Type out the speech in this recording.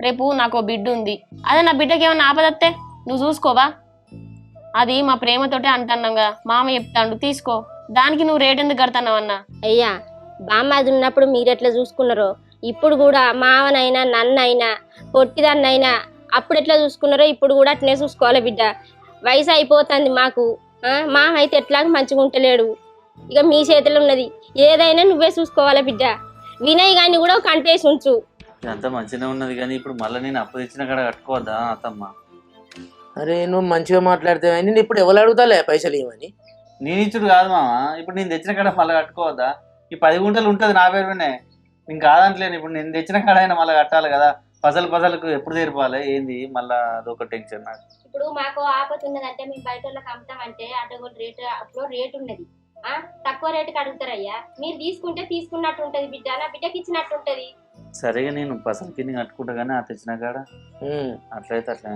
రేపు నాకు బిడ్డ ఉంది, అదే నా బిడ్డకి ఏమన్నా ఆపదత్తే నువ్వు చూసుకోవా? అది మా ప్రేమతోటే అంటున్నాగా, మామ చెప్తాడు తీసుకో, దానికి నువ్వు రేట్ ఎందుకు కడతాన్నావన్నా? అయ్యా బామ్మాది ఉన్నప్పుడు మీరెట్లా చూసుకున్నారో ఇప్పుడు కూడా మావనైనా నన్నైనా పొట్టిదాన్నైనా అప్పుడు ఎట్లా చూసుకున్నారో ఇప్పుడు కూడా అట్లనే చూసుకోవాలి బిడ్డ. వయసు అయిపోతుంది మాకు. మామ అయితే ఎట్లాగ మంచిగా ఉంటలేడు, ఇక మీ చేతిలో ఉన్నది, ఏదైనా నువ్వే చూసుకోవాలి బిడ్డ. వినయ్ గాని కూడా ఒక కంటేసి ఉంచు. అంత మంచిగా ఉన్నది కానీ ఇప్పుడు మళ్ళీ నేను అప్పు తెచ్చిన కాడ కట్టుకోవద్దా అత్తమ్మ? అరే నువ్వు మంచిగా మాట్లాడితే నేను ఇప్పుడు ఎవరు అడుగుతాలే పైసలు ఇవ్వని. నేను ఇచ్చుడు కాదు మామ, ఇప్పుడు నేను తెచ్చిన కాడ మళ్ళీ కట్టుకోవద్దా? ఈ 10 గుంటలు ఉంటుంది నా పేరు వినే, నేను కాదంటలేను. ఇప్పుడు నేను తెచ్చిన కాడ అయినా మళ్ళీ కట్టాలి కదా, పసలకు ఎప్పుడు తెరిపాలి ఏంది, మళ్ళీ అదొక టెన్షన్ నాకు. ఇప్పుడు మాకు ఆపత్తి ఉన్నదంటే మేము బయట వాళ్ళకి అమ్ముతామంటే అటు రేటు, అప్పుడు రేటు ఉన్నది, తక్కువ రేటుకి అడుగుతారయ్యా. మీరు తీసుకుంటే తీసుకున్నట్టు ఉంటది బిడ్డ, నా బిడ్డకి ఇచ్చినట్టు ఉంటది. సరేగా నేను పసలకి కట్టుకుంటా కానీ ఆ తెచ్చిన కాడ అట్లయితే అట్లా